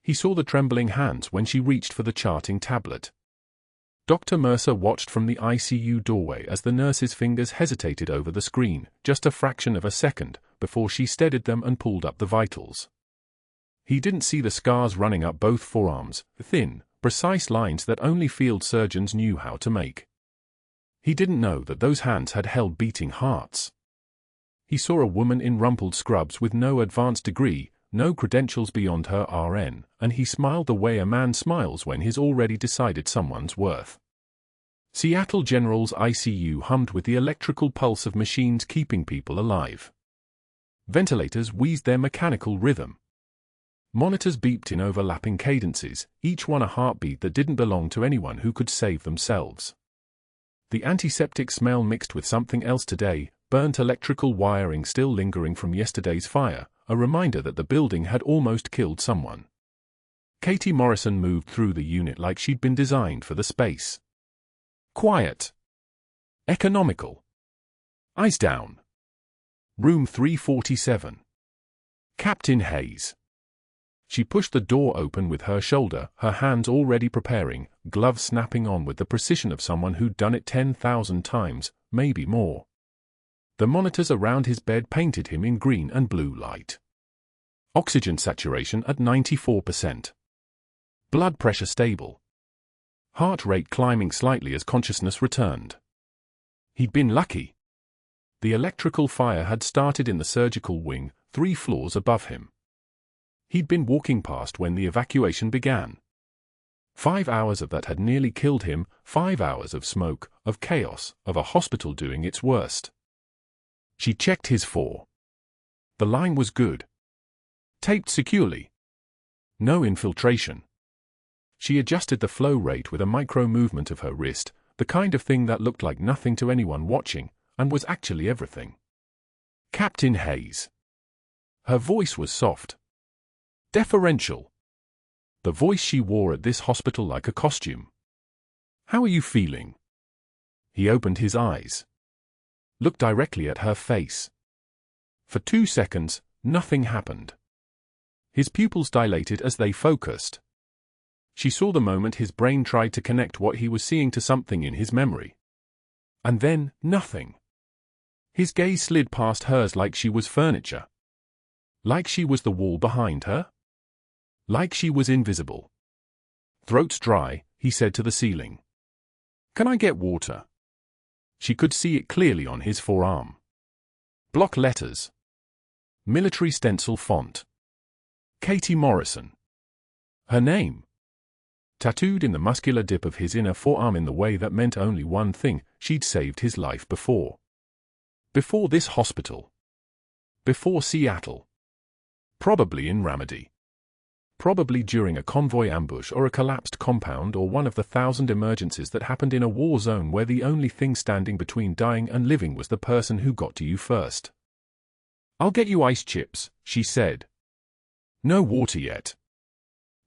He saw the trembling hands when she reached for the charting tablet. Dr. Mercer watched from the ICU doorway as the nurse's fingers hesitated over the screen, just a fraction of a second, before she steadied them and pulled up the vitals. He didn't see the scars running up both forearms, thin, precise lines that only field surgeons knew how to make. He didn't know that those hands had held beating hearts. He saw a woman in rumpled scrubs with no advanced degree, no credentials beyond her RN, and he smiled the way a man smiles when he's already decided someone's worth. Seattle General's ICU hummed with the electrical pulse of machines keeping people alive. Ventilators wheezed their mechanical rhythm. Monitors beeped in overlapping cadences, each one a heartbeat that didn't belong to anyone who could save themselves. The antiseptic smell mixed with something else today, burnt electrical wiring still lingering from yesterday's fire, a reminder that the building had almost killed someone. Katie Morrison moved through the unit like she'd been designed for the space. Quiet. Economical. Eyes down. Room 347. Captain Hayes. She pushed the door open with her shoulder, her hands already preparing, gloves snapping on with the precision of someone who'd done it 10,000 times, maybe more. The monitors around his bed painted him in green and blue light. Oxygen saturation at 94%. Blood pressure stable. Heart rate climbing slightly as consciousness returned. He'd been lucky. The electrical fire had started in the surgical wing, 3 floors above him. He'd been walking past when the evacuation began. 5 hours of that had nearly killed him, 5 hours of smoke, of chaos, of a hospital doing its worst. She checked his 4. The line was good. Taped securely. No infiltration. She adjusted the flow rate with a micro-movement of her wrist, the kind of thing that looked like nothing to anyone watching, and was actually everything. Captain Hayes. Her voice was soft. Deferential. The voice she wore at this hospital like a costume. How are you feeling? He opened his eyes. Looked directly at her face. For 2 seconds, nothing happened. His pupils dilated as they focused. She saw the moment his brain tried to connect what he was seeing to something in his memory. And then, nothing. His gaze slid past hers like she was furniture. Like she was the wall behind her. Like she was invisible. Throat's dry, he said to the ceiling. Can I get water? She could see it clearly on his forearm. Block letters. Military stencil font. Katie Morrison. Her name. Tattooed in the muscular dip of his inner forearm in the way that meant only one thing, she'd saved his life before. Before this hospital. Before Seattle. Probably in Ramadi. Probably during a convoy ambush or a collapsed compound or one of the 1,000 emergencies that happened in a war zone where the only thing standing between dying and living was the person who got to you first. I'll get you ice chips, she said. No water yet.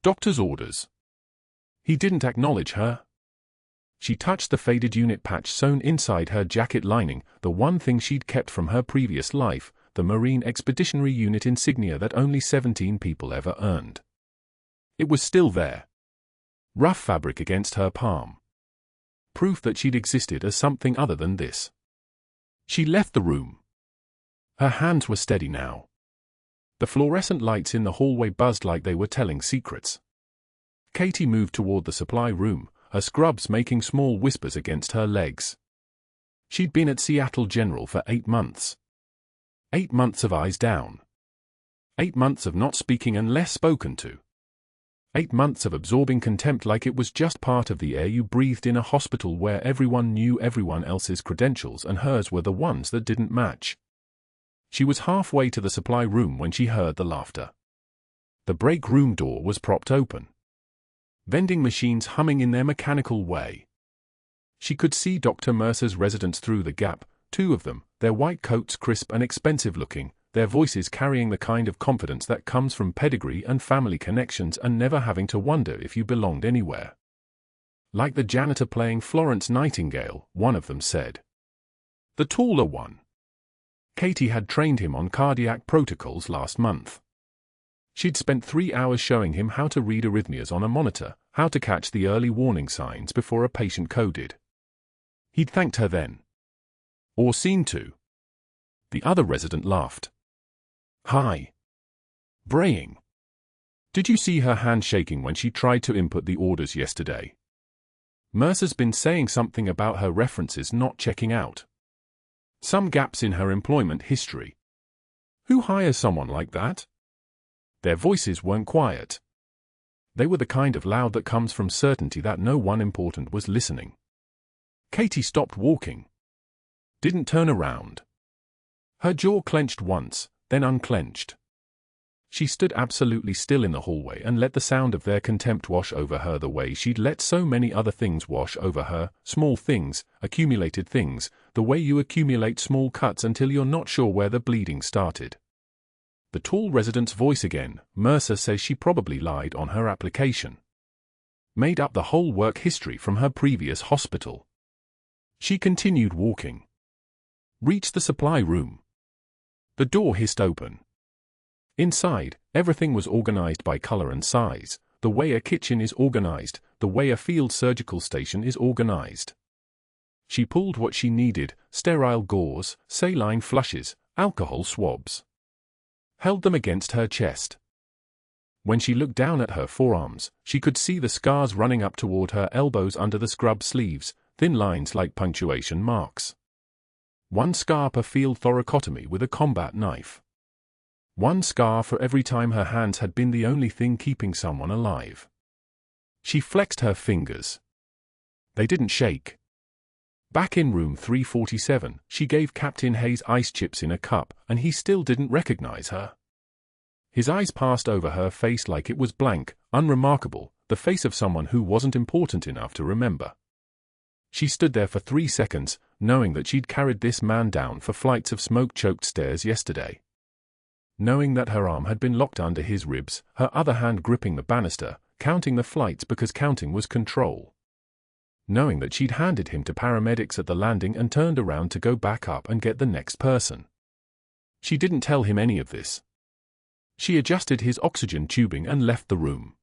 Doctor's orders. He didn't acknowledge her. She touched the faded unit patch sewn inside her jacket lining, the one thing she'd kept from her previous life, the Marine Expeditionary Unit insignia that only 17 people ever earned. It was still there. Rough fabric against her palm. Proof that she'd existed as something other than this. She left the room. Her hands were steady now. The fluorescent lights in the hallway buzzed like they were telling secrets. Katie moved toward the supply room, her scrubs making small whispers against her legs. She'd been at Seattle General for 8 months. 8 months of eyes down. 8 months of not speaking unless spoken to. 8 months of absorbing contempt like it was just part of the air you breathed in a hospital where everyone knew everyone else's credentials and hers were the ones that didn't match. She was halfway to the supply room when she heard the laughter. The break room door was propped open. Vending machines humming in their mechanical way. She could see Dr. Mercer's residents through the gap, 2 of them, their white coats crisp and expensive-looking, their voices carrying the kind of confidence that comes from pedigree and family connections and never having to wonder if you belonged anywhere. Like the janitor playing Florence Nightingale, one of them said. The taller one. Katie had trained him on cardiac protocols last month. She'd spent 3 hours showing him how to read arrhythmias on a monitor, how to catch the early warning signs before a patient coded. He'd thanked her then. Or seemed to. The other resident laughed. Hi. Braying. Did you see her hand shaking when she tried to input the orders yesterday? Mercer's been saying something about her references not checking out. Some gaps in her employment history. Who hires someone like that? Their voices weren't quiet. They were the kind of loud that comes from certainty that no one important was listening. Katie stopped walking. Didn't turn around. Her jaw clenched once, then unclenched. She stood absolutely still in the hallway and let the sound of their contempt wash over her the way she'd let so many other things wash over her, small things, accumulated things, the way you accumulate small cuts until you're not sure where the bleeding started. The tall resident's voice again. Mercer says she probably lied on her application. Made up the whole work history from her previous hospital. She continued walking. Reached the supply room. The door hissed open. Inside, everything was organized by color and size, the way a kitchen is organized, the way a field surgical station is organized. She pulled what she needed: sterile gauze, saline flushes, alcohol swabs. Held them against her chest. When she looked down at her forearms, she could see the scars running up toward her elbows under the scrub sleeves, thin lines like punctuation marks. One scar per field thoracotomy with a combat knife. One scar for every time her hands had been the only thing keeping someone alive. She flexed her fingers. They didn't shake. Back in room 347, she gave Captain Hayes ice chips in a cup, and he still didn't recognize her. His eyes passed over her face like it was blank, unremarkable, the face of someone who wasn't important enough to remember. She stood there for 3 seconds, knowing that she'd carried this man down for flights of smoke-choked stairs yesterday. Knowing that her arm had been locked under his ribs, her other hand gripping the banister, counting the flights because counting was control. Knowing that she'd handed him to paramedics at the landing and turned around to go back up and get the next person. She didn't tell him any of this. She adjusted his oxygen tubing and left the room.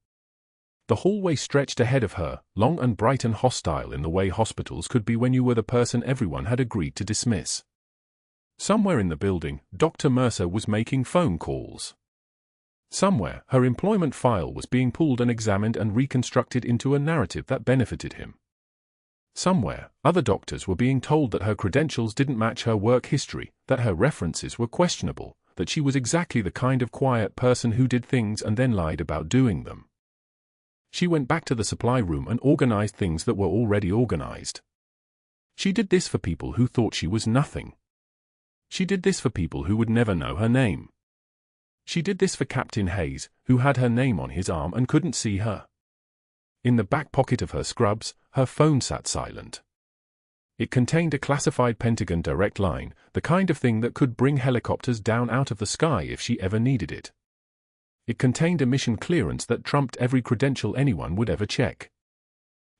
The hallway stretched ahead of her, long and bright and hostile in the way hospitals could be when you were the person everyone had agreed to dismiss. Somewhere in the building, Dr. Mercer was making phone calls. Somewhere, her employment file was being pulled and examined and reconstructed into a narrative that benefited him. Somewhere, other doctors were being told that her credentials didn't match her work history, that her references were questionable, that she was exactly the kind of quiet person who did things and then lied about doing them. She went back to the supply room and organized things that were already organized. She did this for people who thought she was nothing. She did this for people who would never know her name. She did this for Captain Hayes, who had her name on his arm and couldn't see her. In the back pocket of her scrubs, her phone sat silent. It contained a classified Pentagon direct line, the kind of thing that could bring helicopters down out of the sky if she ever needed it. It contained a mission clearance that trumped every credential anyone would ever check.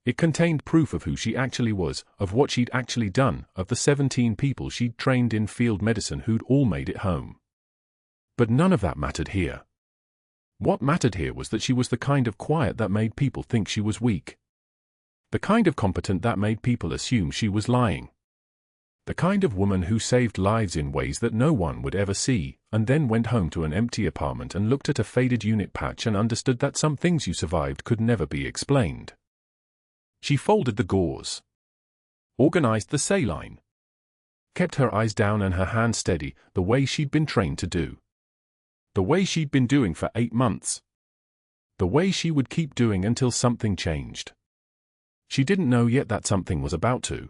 It contained proof of who she actually was, of what she'd actually done, of the 17 people she'd trained in field medicine who'd all made it home. But none of that mattered here. What mattered here was that she was the kind of quiet that made people think she was weak. The kind of competent that made people assume she was lying. The kind of woman who saved lives in ways that no one would ever see, and then went home to an empty apartment and looked at a faded unit patch and understood that some things you survived could never be explained. She folded the gauze. Organized the saline. Kept her eyes down and her hands steady, the way she'd been trained to do. The way she'd been doing for 8 months. The way she would keep doing until something changed. She didn't know yet that something was about to.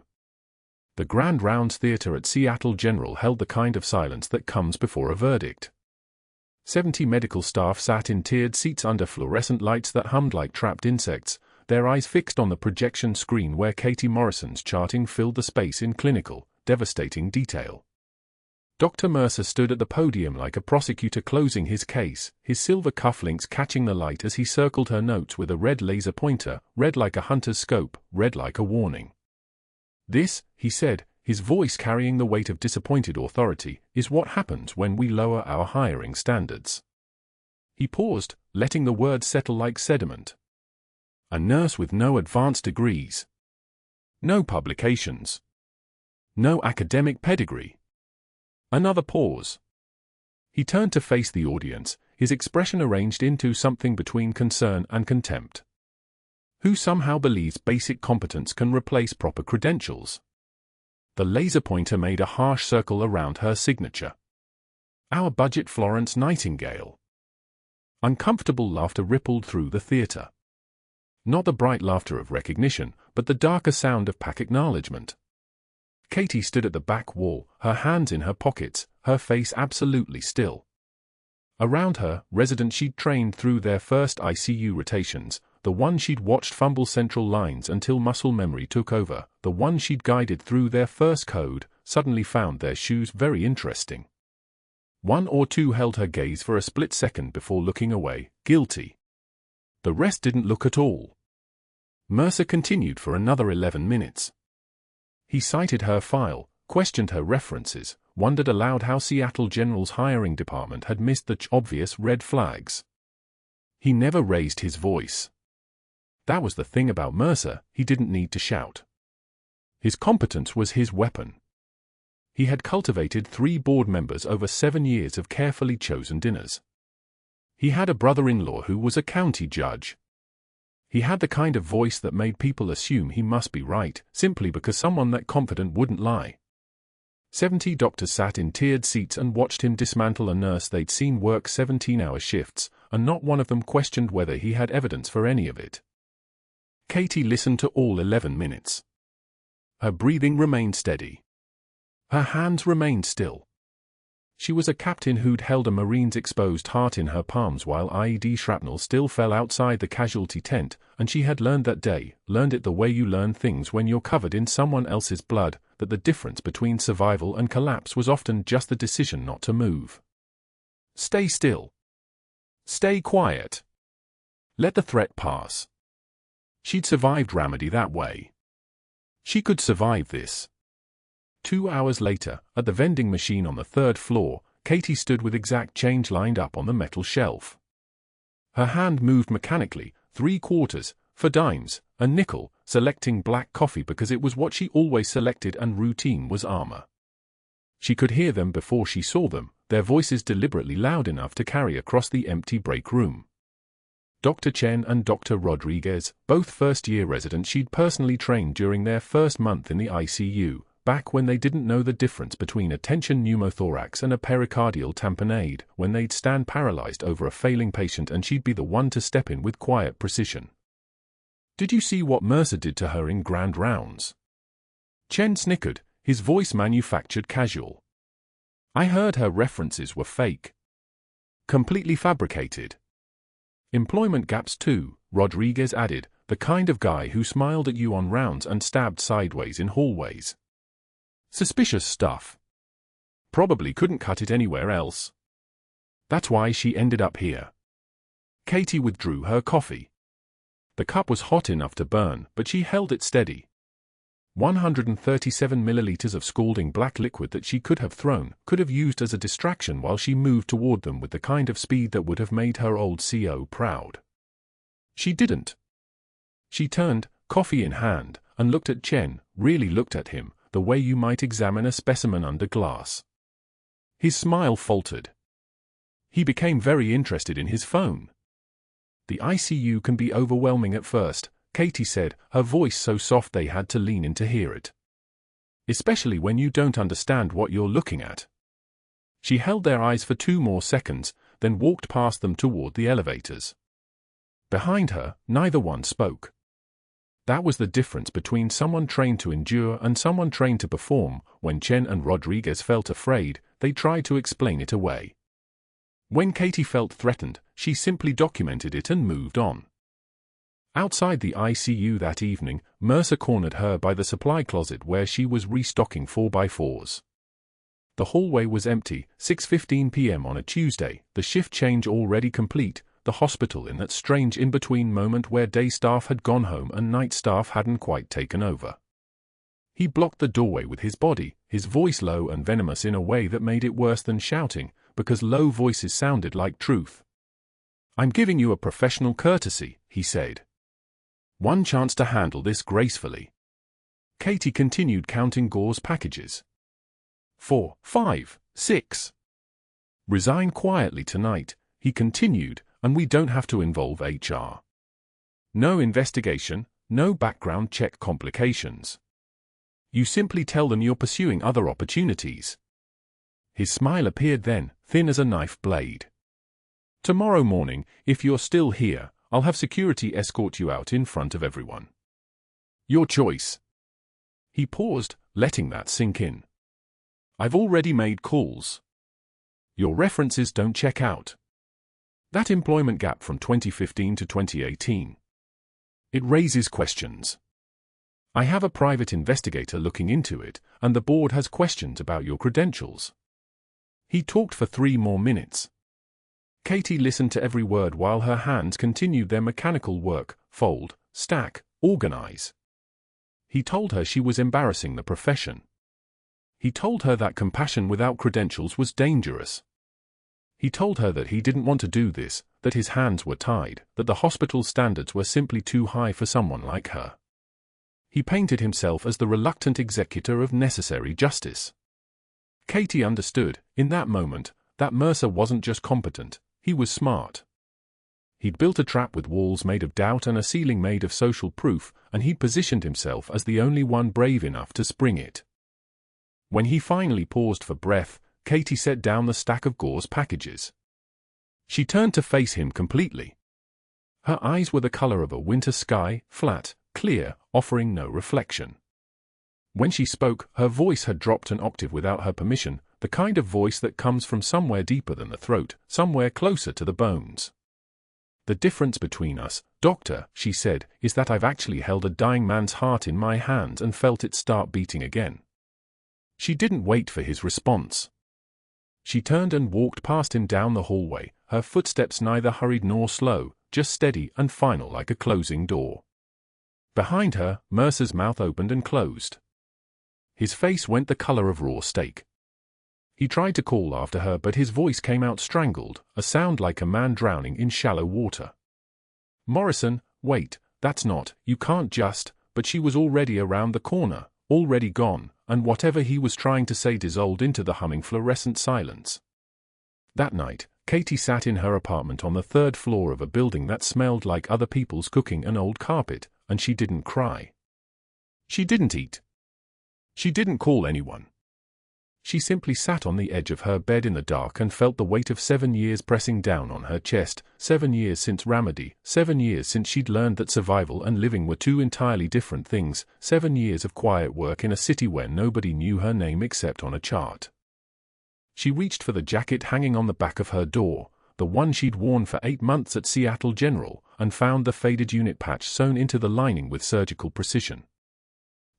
The Grand Rounds Theater at Seattle General held the kind of silence that comes before a verdict. 70 medical staff sat in tiered seats under fluorescent lights that hummed like trapped insects, their eyes fixed on the projection screen where Katie Morrison's charting filled the space in clinical, devastating detail. Dr. Mercer stood at the podium like a prosecutor closing his case, his silver cufflinks catching the light as he circled her notes with a red laser pointer, red like a hunter's scope, red like a warning. "This," he said, his voice carrying the weight of disappointed authority, "is what happens when we lower our hiring standards. He paused, letting the words settle like sediment. A nurse with no advanced degrees. No publications. No academic pedigree. Another pause. He turned to face the audience, his expression arranged into something between concern and contempt. Who somehow believes basic competence can replace proper credentials? The laser pointer made a harsh circle around her signature. Our budget Florence Nightingale. Uncomfortable laughter rippled through the theatre. Not the bright laughter of recognition, but the darker sound of acknowledgement. Katie stood at the back wall, her hands in her pockets, her face absolutely still. Around her, residents she'd trained through their first ICU rotations, the one she'd watched fumble central lines until muscle memory took over, the one she'd guided through their first code, suddenly found their shoes very interesting. One or two held her gaze for a split second before looking away, guilty. The rest didn't look at all. Mercer continued for another 11 minutes. He cited her file, questioned her references, wondered aloud how Seattle General's hiring department had missed the obvious red flags. He never raised his voice. That was the thing about Mercer, he didn't need to shout. His competence was his weapon. He had cultivated 3 board members over 7 years of carefully chosen dinners. He had a brother-in-law who was a county judge. He had the kind of voice that made people assume he must be right, simply because someone that confident wouldn't lie. 70 doctors sat in tiered seats and watched him dismantle a nurse they'd seen work 17-hour shifts, and not one of them questioned whether he had evidence for any of it. Katie listened to all 11 minutes. Her breathing remained steady. Her hands remained still. She was a captain who'd held a Marine's exposed heart in her palms while IED shrapnel still fell outside the casualty tent, and she had learned that day, learned it the way you learn things when you're covered in someone else's blood, that the difference between survival and collapse was often just the decision not to move. Stay still. Stay quiet. Let the threat pass. She'd survived Ramadi that way. She could survive this. 2 hours later, at the vending machine on the 3rd floor, Katie stood with exact change lined up on the metal shelf. Her hand moved mechanically, 3 quarters, for dimes, a nickel, selecting black coffee because it was what she always selected and routine was armor. She could hear them before she saw them, their voices deliberately loud enough to carry across the empty break room. Dr. Chen and Dr. Rodriguez, both first-year residents she'd personally trained during their first month in the ICU, back when they didn't know the difference between a tension pneumothorax and a pericardial tamponade, when they'd stand paralyzed over a failing patient and she'd be the one to step in with quiet precision. Did you see what Mercer did to her in grand rounds? Chen snickered, his voice manufactured casual. I heard her references were fake. Completely fabricated. Employment gaps too, Rodriguez added, the kind of guy who smiled at you on rounds and stabbed sideways in hallways. Suspicious stuff. Probably couldn't cut it anywhere else. That's why she ended up here. Katie withdrew her coffee. The cup was hot enough to burn, but she held it steady. 137 milliliters of scalding black liquid that she could have thrown, could have used as a distraction while she moved toward them with the kind of speed that would have made her old CO proud. She didn't. She turned, coffee in hand, and looked at Chen, really looked at him, the way you might examine a specimen under glass. His smile faltered. He became very interested in his phone. The ICU can be overwhelming at first, Katie said, her voice so soft they had to lean in to hear it. Especially when you don't understand what you're looking at. She held their eyes for 2 more seconds, then walked past them toward the elevators. Behind her, neither one spoke. That was the difference between someone trained to endure and someone trained to perform. When Chen and Rodriguez felt afraid, they tried to explain it away. When Katie felt threatened, she simply documented it and moved on. Outside the ICU that evening, Mercer cornered her by the supply closet where she was restocking 4x4s. The hallway was empty, 6:15 p.m. on a Tuesday, the shift change already complete, the hospital in that strange in-between moment where day staff had gone home and night staff hadn't quite taken over. He blocked the doorway with his body, his voice low and venomous in a way that made it worse than shouting, because low voices sounded like truth. "I'm giving you a professional courtesy," he said. "One chance to handle this gracefully." Katie continued counting Gore's packages. 4, 5, 6. "Resign quietly tonight," he continued, "and we don't have to involve HR. No investigation, no background check complications. You simply tell them you're pursuing other opportunities." His smile appeared then, thin as a knife blade. "Tomorrow morning, if you're still here, I'll have security escort you out in front of everyone. Your choice." He paused, letting that sink in. "I've already made calls. Your references don't check out. That employment gap from 2015 to 2018. It raises questions. I have a private investigator looking into it, and the board has questions about your credentials." He talked for 3 more minutes. Katie listened to every word while her hands continued their mechanical work: fold, stack, organize. He told her she was embarrassing the profession. He told her that compassion without credentials was dangerous. He told her that he didn't want to do this, that his hands were tied, that the hospital standards were simply too high for someone like her. He painted himself as the reluctant executor of necessary justice. Katie understood, in that moment, that Mercer wasn't just competent, he was smart. He'd built a trap with walls made of doubt and a ceiling made of social proof, and he'd positioned himself as the only one brave enough to spring it. When he finally paused for breath, Katie set down the stack of Gore's packages. She turned to face him completely. Her eyes were the color of a winter sky, flat, clear, offering no reflection. When she spoke, her voice had dropped an octave without her permission, the kind of voice that comes from somewhere deeper than the throat, somewhere closer to the bones. "The difference between us, Doctor," she said, "is that I've actually held a dying man's heart in my hands and felt it start beating again." She didn't wait for his response. She turned and walked past him down the hallway, her footsteps neither hurried nor slow, just steady and final like a closing door. Behind her, Mercer's mouth opened and closed. His face went the color of raw steak. He tried to call after her, but his voice came out strangled, a sound like a man drowning in shallow water. "Morrison, wait, that's not, you can't just," but she was already around the corner, already gone, and whatever he was trying to say dissolved into the humming fluorescent silence. That night, Katie sat in her apartment on the 3rd floor of a building that smelled like other people's cooking and old carpet, and she didn't cry. She didn't eat. She didn't call anyone. She simply sat on the edge of her bed in the dark and felt the weight of 7 years pressing down on her chest, 7 years since Ramadi, 7 years since she'd learned that survival and living were 2 entirely different things, 7 years of quiet work in a city where nobody knew her name except on a chart. She reached for the jacket hanging on the back of her door, the one she'd worn for 8 months at Seattle General, and found the faded unit patch sewn into the lining with surgical precision.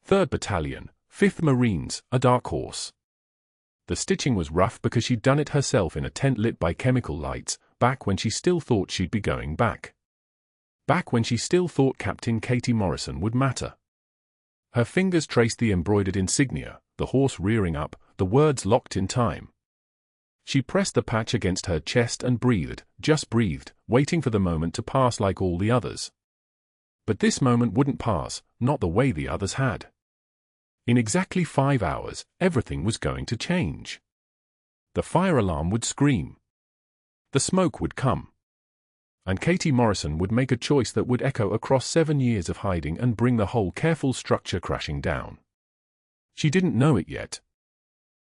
3rd Battalion, 5th Marines, a dark horse. The stitching was rough because she'd done it herself in a tent lit by chemical lights, back when she still thought she'd be going back. Back when she still thought Captain Katie Morrison would matter. Her fingers traced the embroidered insignia, the horse rearing up, the words locked in time. She pressed the patch against her chest and breathed, just breathed, waiting for the moment to pass like all the others. But this moment wouldn't pass, not the way the others had. In exactly 5 hours, everything was going to change. The fire alarm would scream. The smoke would come. And Katie Morrison would make a choice that would echo across 7 years of hiding and bring the whole careful structure crashing down. She didn't know it yet.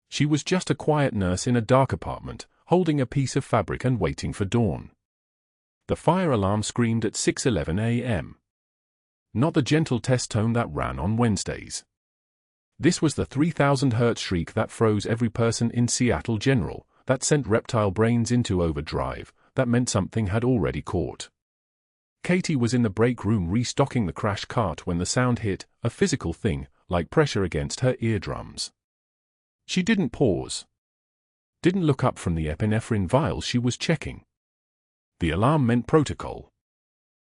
She was just a quiet nurse in a dark apartment, holding a piece of fabric and waiting for dawn. The fire alarm screamed at 6:11 a.m. Not the gentle test tone that ran on Wednesdays. This was the 3,000 Hz shriek that froze every person in Seattle General, that sent reptile brains into overdrive, that meant something had already caught. Katie was in the break room restocking the crash cart when the sound hit, a physical thing, like pressure against her eardrums. She didn't pause. Didn't look up from the epinephrine vials she was checking. The alarm meant protocol.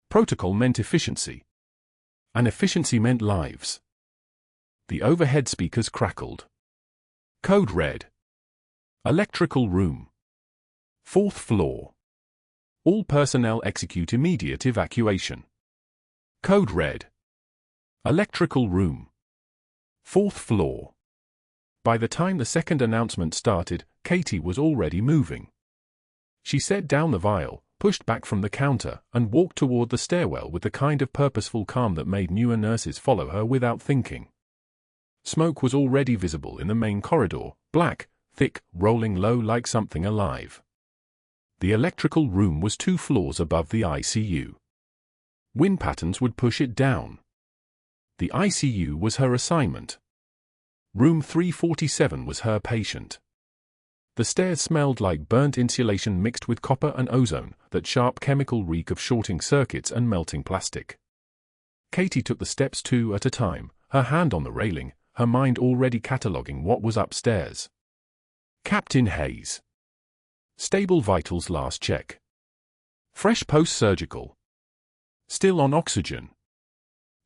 Protocol meant efficiency. And efficiency meant lives. The overhead speakers crackled. Code red. Electrical room. 4th floor. All personnel execute immediate evacuation. Code red. Electrical room. 4th floor. By the time the second announcement started, Katie was already moving. She set down the vial, pushed back from the counter, and walked toward the stairwell with the kind of purposeful calm that made newer nurses follow her without thinking. Smoke was already visible in the main corridor, black, thick, rolling low like something alive. The electrical room was 2 floors above the ICU. Wind patterns would push it down. The ICU was her assignment. Room 347 was her patient. The stairs smelled like burnt insulation mixed with copper and ozone, that sharp chemical reek of shorting circuits and melting plastic. Katie took the steps 2 at a time, her hand on the railing, her mind already cataloguing what was upstairs. Captain Hayes. Stable vitals last check. Fresh post-surgical. Still on oxygen.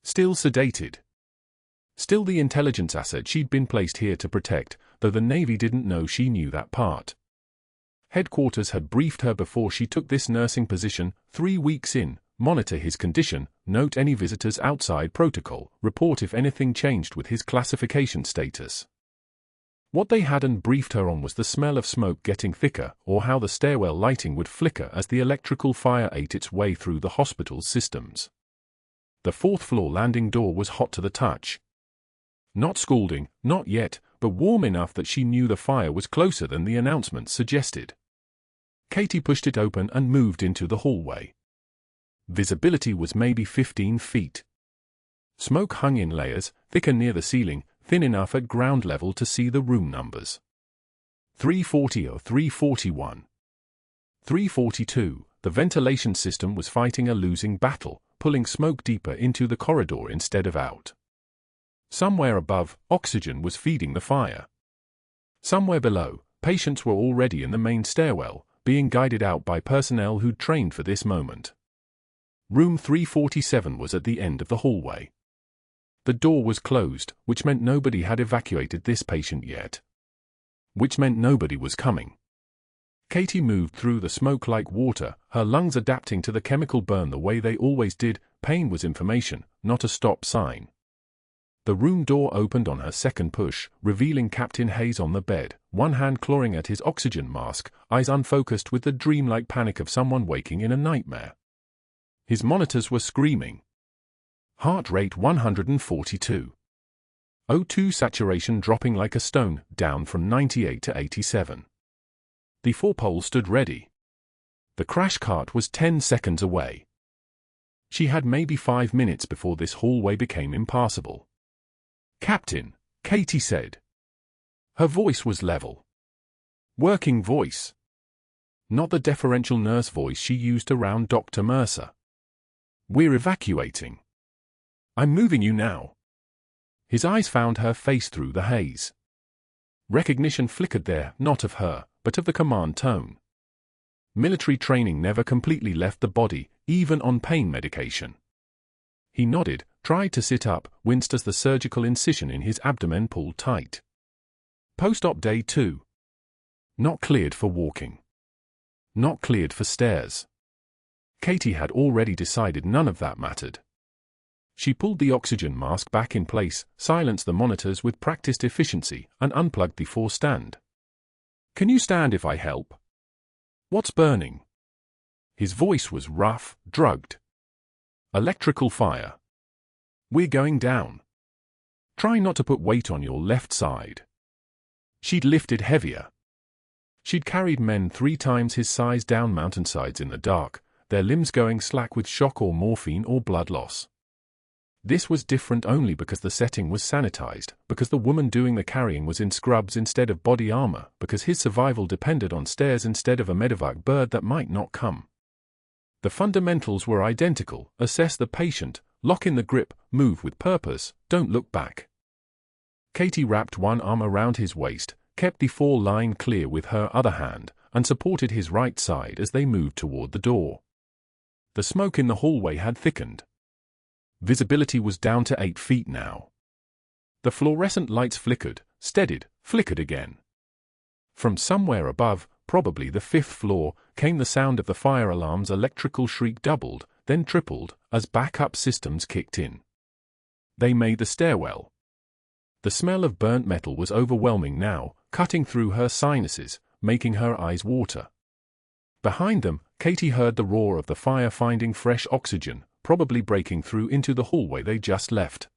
Still sedated. Still the intelligence asset she'd been placed here to protect, though the Navy didn't know she knew that part. Headquarters had briefed her before she took this nursing position, 3 weeks in, monitor his condition, note any visitors outside protocol, report if anything changed with his classification status. What they hadn't briefed her on was the smell of smoke getting thicker, or how the stairwell lighting would flicker as the electrical fire ate its way through the hospital's systems. The 4th floor landing door was hot to the touch. Not scalding, not yet, but warm enough that she knew the fire was closer than the announcement suggested. Katie pushed it open and moved into the hallway. Visibility was maybe 15 feet. Smoke hung in layers, thicker near the ceiling, thin enough at ground level to see the room numbers. 340 or 341. 342, the ventilation system was fighting a losing battle, pulling smoke deeper into the corridor instead of out. Somewhere above, oxygen was feeding the fire. Somewhere below, patients were already in the main stairwell, being guided out by personnel who'd trained for this moment. Room 347 was at the end of the hallway. The door was closed, which meant nobody had evacuated this patient yet. Which meant nobody was coming. Katie moved through the smoke like water, her lungs adapting to the chemical burn the way they always did. Pain was information, not a stop sign. The room door opened on her second push, revealing Captain Hayes on the bed, one hand clawing at his oxygen mask, eyes unfocused with the dreamlike panic of someone waking in a nightmare. His monitors were screaming. Heart rate 142. O2 saturation dropping like a stone, down from 98 to 87. The 4-pole stood ready. The crash cart was 10 seconds away. She had maybe 5 minutes before this hallway became impassable. Captain, Katie said. Her voice was level. Working voice. Not the deferential nurse voice she used around Dr. Mercer. We're evacuating. I'm moving you now. His eyes found her face through the haze. Recognition flickered there, not of her, but of the command tone. Military training never completely left the body, even on pain medication. He nodded, tried to sit up, winced as the surgical incision in his abdomen pulled tight. Post-op day 2. Not cleared for walking. Not cleared for stairs. Katie had already decided none of that mattered. She pulled the oxygen mask back in place, silenced the monitors with practiced efficiency, and unplugged the 4-stand. Can you stand if I help? What's burning? His voice was rough, drugged. Electrical fire. We're going down. Try not to put weight on your left side. She'd lifted heavier. She'd carried men 3 times his size down mountainsides in the dark, their limbs going slack with shock or morphine or blood loss. This was different only because the setting was sanitized, because the woman doing the carrying was in scrubs instead of body armor, because his survival depended on stairs instead of a medevac bird that might not come. The fundamentals were identical: assess the patient, lock in the grip, move with purpose, don't look back. Katie wrapped one arm around his waist, kept the 4 line clear with her other hand, and supported his right side as they moved toward the door. The smoke in the hallway had thickened. Visibility was down to 8 feet now. The fluorescent lights flickered, steadied, flickered again. From somewhere above, probably the 5th floor, came the sound of the fire alarm's electrical shriek doubled, then tripled, as backup systems kicked in. They made the stairwell. The smell of burnt metal was overwhelming now, cutting through her sinuses, making her eyes water. Behind them, Katie heard the roar of the fire finding fresh oxygen, probably breaking through into the hallway they just left.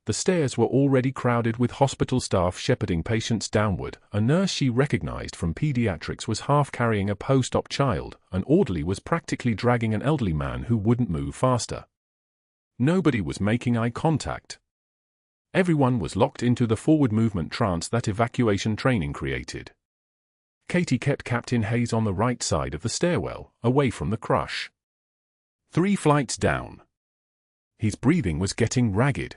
The stairs were already crowded with hospital staff shepherding patients downward. A nurse she recognized from pediatrics was half carrying a post-op child. An orderly was practically dragging an elderly man who wouldn't move faster. Nobody was making eye contact. Everyone was locked into the forward movement trance that evacuation training created. Katie kept Captain Hayes on the right side of the stairwell, away from the crush. 3 flights down. His breathing was getting ragged.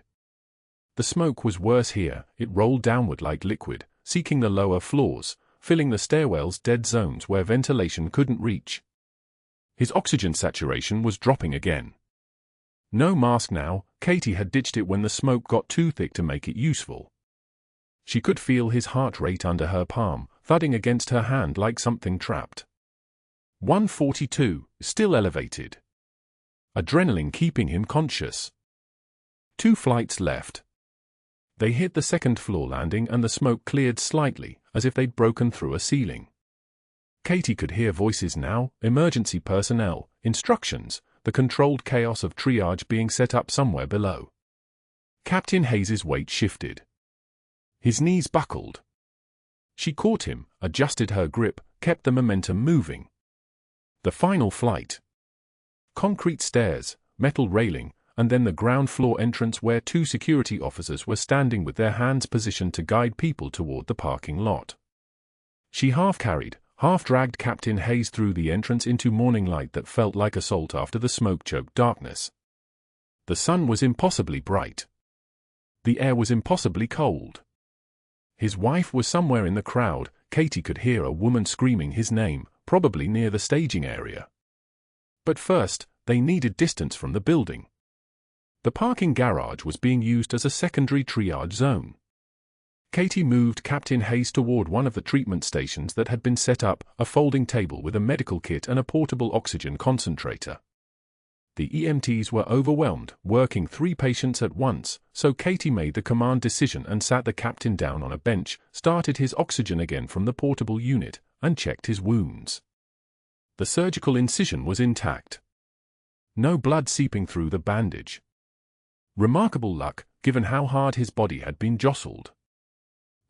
The smoke was worse here. It rolled downward like liquid, seeking the lower floors, filling the stairwell's dead zones where ventilation couldn't reach. His oxygen saturation was dropping again. No mask now. Katie had ditched it when the smoke got too thick to make it useful. She could feel his heart rate under her palm, thudding against her hand like something trapped. 142, still elevated. Adrenaline keeping him conscious. 2 flights left. They hit the 2nd floor landing and the smoke cleared slightly, as if they'd broken through a ceiling. Katie could hear voices now, emergency personnel, instructions, the controlled chaos of triage being set up somewhere below. Captain Hayes's weight shifted. His knees buckled. She caught him, adjusted her grip, kept the momentum moving. The final flight. Concrete stairs, metal railing, and then the ground floor entrance where 2 security officers were standing with their hands positioned to guide people toward the parking lot. She half-carried, half-dragged Captain Hayes through the entrance into morning light that felt like assault after the smoke-choked darkness. The sun was impossibly bright. The air was impossibly cold. His wife was somewhere in the crowd. Katie could hear a woman screaming his name, probably near the staging area. But first, they needed distance from the building. The parking garage was being used as a secondary triage zone. Katie moved Captain Hayes toward one of the treatment stations that had been set up, a folding table with a medical kit and a portable oxygen concentrator. The EMTs were overwhelmed, working 3 patients at once, so Katie made the command decision and sat the captain down on a bench, started his oxygen again from the portable unit, and checked his wounds. The surgical incision was intact. No blood seeping through the bandage. Remarkable luck, given how hard his body had been jostled.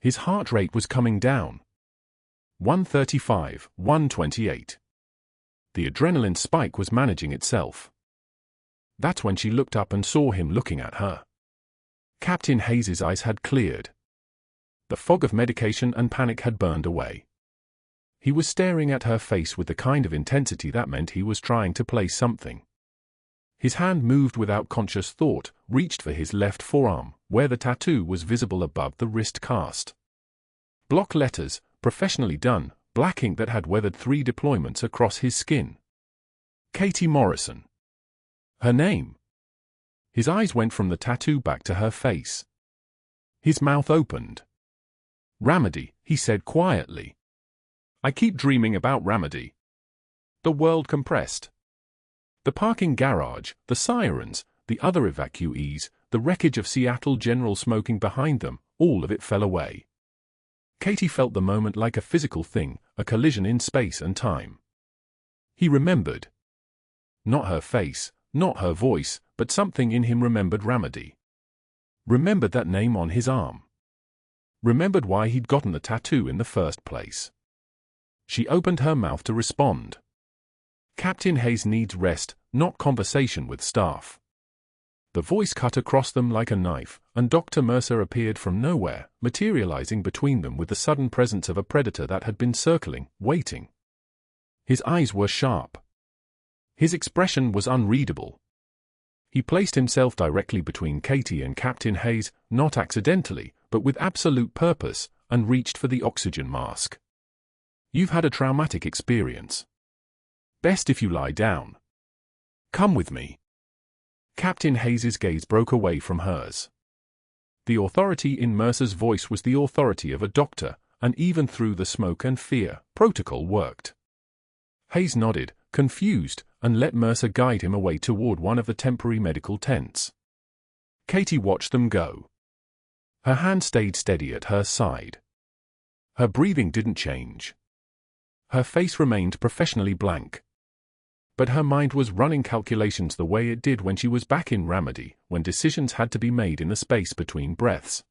His heart rate was coming down. 135, 128. The adrenaline spike was managing itself. That's when she looked up and saw him looking at her. Captain Hayes's eyes had cleared. The fog of medication and panic had burned away. He was staring at her face with the kind of intensity that meant he was trying to play something. His hand moved without conscious thought, reached for his left forearm, where the tattoo was visible above the wrist cast. Block letters, professionally done, black ink that had weathered 3 deployments across his skin. Katie Morrison. Her name. His eyes went from the tattoo back to her face. His mouth opened. Ramadi, he said quietly. I keep dreaming about Ramadi. The world compressed. The parking garage, the sirens, the other evacuees, the wreckage of Seattle General smoking behind them, all of it fell away. Katie felt the moment like a physical thing, a collision in space and time. He remembered. Not her face, not her voice, but something in him remembered Ramadi. Remembered that name on his arm. Remembered why he'd gotten the tattoo in the first place. She opened her mouth to respond. Captain Hayes needs rest, not conversation with staff. The voice cut across them like a knife, and Dr. Mercer appeared from nowhere, materializing between them with the sudden presence of a predator that had been circling, waiting. His eyes were sharp. His expression was unreadable. He placed himself directly between Katie and Captain Hayes, not accidentally, but with absolute purpose, and reached for the oxygen mask. You've had a traumatic experience. Best if you lie down. Come with me. Captain Hayes's gaze broke away from hers. The authority in Mercer's voice was the authority of a doctor, and even through the smoke and fear, protocol worked. Hayes nodded, confused, and let Mercer guide him away toward one of the temporary medical tents. Katie watched them go. Her hand stayed steady at her side. Her breathing didn't change. Her face remained professionally blank. But her mind was running calculations the way it did when she was back in Ramadi, when decisions had to be made in the space between breaths.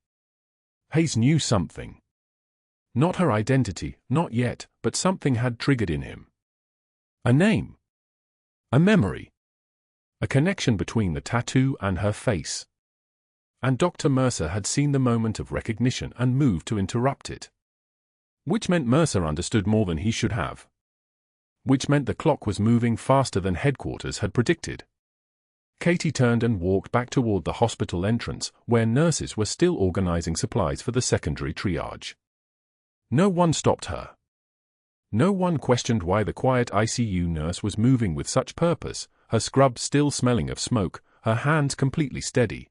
Hayes knew something. Not her identity, not yet, but something had triggered in him. A name. A memory. A connection between the tattoo and her face. And Dr. Mercer had seen the moment of recognition and moved to interrupt it. Which meant Mercer understood more than he should have. Which meant the clock was moving faster than headquarters had predicted. Katie turned and walked back toward the hospital entrance, where nurses were still organizing supplies for the secondary triage. No one stopped her. No one questioned why the quiet ICU nurse was moving with such purpose, her scrub still smelling of smoke, her hands completely steady.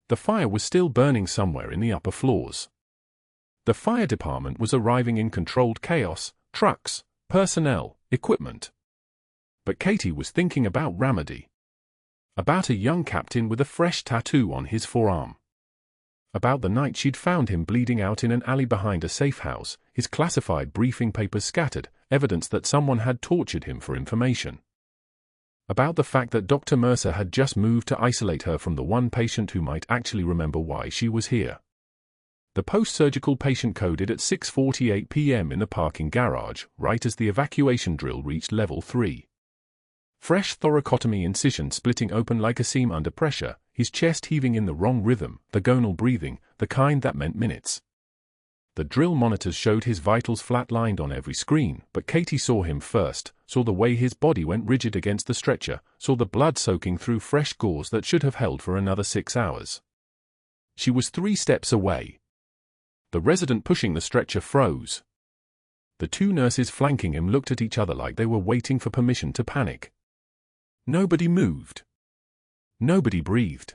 The fire was still burning somewhere in the upper floors. The fire department was arriving in controlled chaos, trucks, personnel, equipment. But Katie was thinking about Ramadi. About a young captain with a fresh tattoo on his forearm. About the night she'd found him bleeding out in an alley behind a safe house, his classified briefing papers scattered, evidence that someone had tortured him for information. About the fact that Dr. Mercer had just moved to isolate her from the one patient who might actually remember why she was here. The post-surgical patient coded at 6:48 p.m. in the parking garage, right as the evacuation drill reached level 3. Fresh thoracotomy incision splitting open like a seam under pressure, his chest heaving in the wrong rhythm, the gonal breathing, the kind that meant minutes. The drill monitors showed his vitals flatlined on every screen, but Katie saw him first, saw the way his body went rigid against the stretcher, saw the blood soaking through fresh gauze that should have held for another 6 hours. She was 3 steps away. The resident pushing the stretcher froze. The 2 nurses flanking him looked at each other like they were waiting for permission to panic. Nobody moved. Nobody breathed.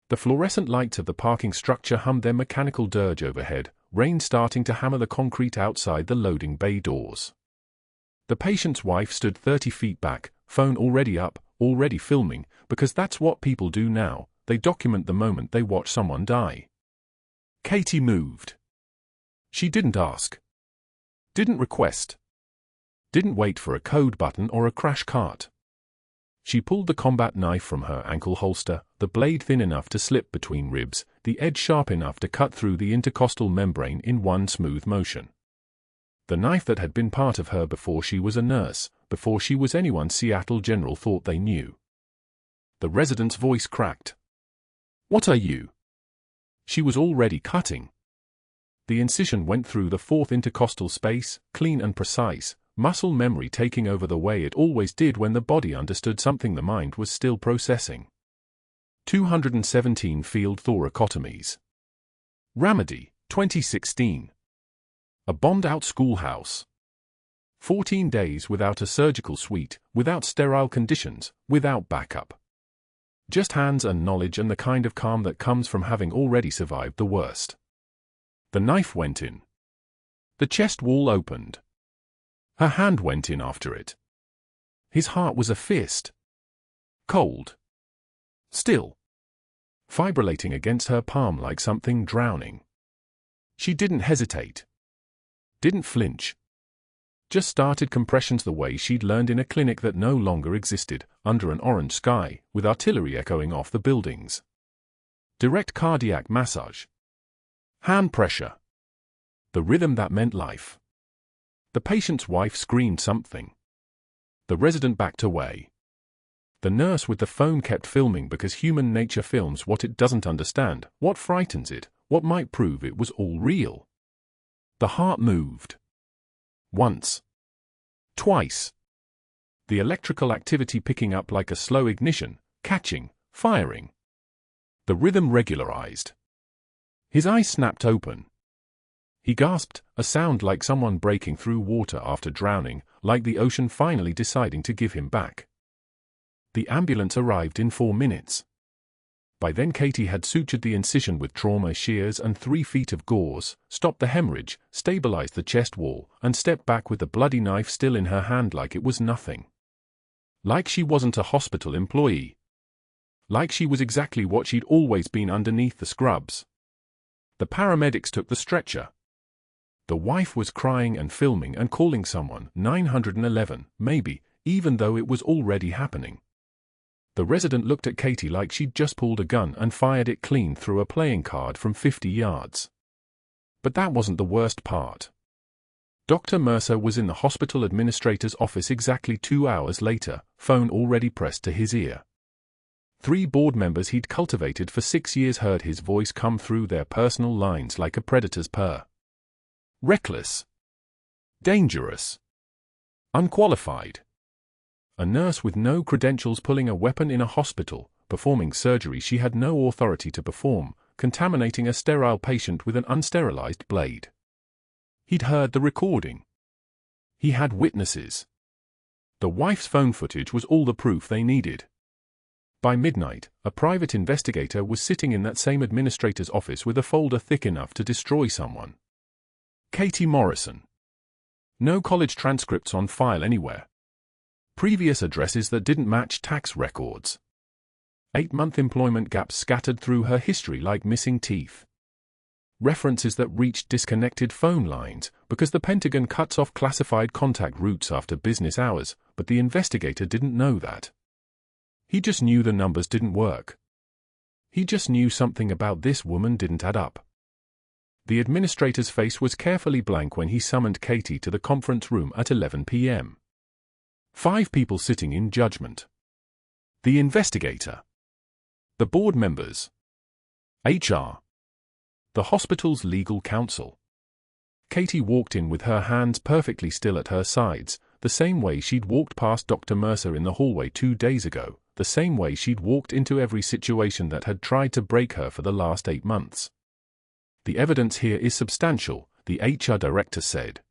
The fluorescent lights of the parking structure hummed their mechanical dirge overhead, rain starting to hammer the concrete outside the loading bay doors. The patient's wife stood 30 feet back, phone already up, already filming, because that's what people do now, they document the moment they watch someone die. Katie moved. She didn't ask. Didn't request. Didn't wait for a code button or a crash cart. She pulled the combat knife from her ankle holster, the blade thin enough to slip between ribs, the edge sharp enough to cut through the intercostal membrane in one smooth motion. The knife that had been part of her before she was a nurse, before she was anyone Seattle General thought they knew. The resident's voice cracked. "What are you?" She was already cutting. The incision went through the 4th intercostal space, clean and precise, muscle memory taking over the way it always did when the body understood something the mind was still processing. 217 field thoracotomies. Ramadi, 2016. A bombed-out schoolhouse. 14 days without a surgical suite, without sterile conditions, without backup. Just hands and knowledge and the kind of calm that comes from having already survived the worst. The knife went in. The chest wall opened. Her hand went in after it. His heart was a fist. Cold. Still. Fibrillating against her palm like something drowning. She didn't hesitate. Didn't flinch. Just started compressions the way she'd learned in a clinic that no longer existed, under an orange sky, with artillery echoing off the buildings. Direct cardiac massage. Hand pressure. The rhythm that meant life. The patient's wife screamed something. The resident backed away. The nurse with the phone kept filming because human nature films what it doesn't understand, what frightens it, what might prove it was all real. The heart moved. Once. Twice. The electrical activity picking up like a slow ignition, catching, firing. The rhythm regularized. His eyes snapped open. He gasped, a sound like someone breaking through water after drowning, like the ocean finally deciding to give him back. The ambulance arrived in 4 minutes. By then Katie had sutured the incision with trauma shears and 3 feet of gauze, stopped the hemorrhage, stabilized the chest wall, and stepped back with the bloody knife still in her hand like it was nothing. Like she wasn't a hospital employee. Like she was exactly what she'd always been underneath the scrubs. The paramedics took the stretcher. The wife was crying and filming and calling someone, 911, maybe, even though it was already happening. The resident looked at Katie like she'd just pulled a gun and fired it clean through a playing card from 50 yards. But that wasn't the worst part. Dr. Mercer was in the hospital administrator's office exactly 2 hours later, phone already pressed to his ear. 3 board members he'd cultivated for 6 years heard his voice come through their personal lines like a predator's purr. Reckless. Dangerous. Unqualified. A nurse with no credentials pulling a weapon in a hospital, performing surgery she had no authority to perform, contaminating a sterile patient with an unsterilized blade. He'd heard the recording. He had witnesses. The wife's phone footage was all the proof they needed. By midnight, a private investigator was sitting in that same administrator's office with a folder thick enough to destroy someone. Katie Morrison. No college transcripts on file anywhere. Previous addresses that didn't match tax records. 8-month employment gaps scattered through her history like missing teeth. References that reached disconnected phone lines, because the Pentagon cuts off classified contact routes after business hours, but the investigator didn't know that. He just knew the numbers didn't work. He just knew something about this woman didn't add up. The administrator's face was carefully blank when he summoned Katie to the conference room at 11 p.m. 5 people sitting in judgment. The investigator. The board members. HR. The hospital's legal counsel. Katie walked in with her hands perfectly still at her sides, the same way she'd walked past Dr. Mercer in the hallway 2 days ago, the same way she'd walked into every situation that had tried to break her for the last 8 months. The evidence here is substantial, the HR director said.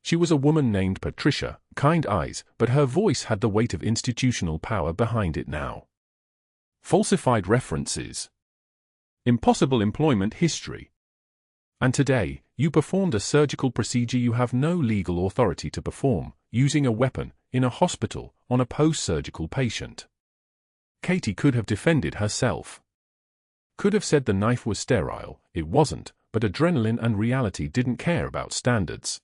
She was a woman named Patricia, kind eyes, but her voice had the weight of institutional power behind it now. Falsified references. Impossible employment history. And today, you performed a surgical procedure you have no legal authority to perform, using a weapon, in a hospital, on a post-surgical patient. Katie could have defended herself. Could have said the knife was sterile, it wasn't, but adrenaline and reality didn't care about standards.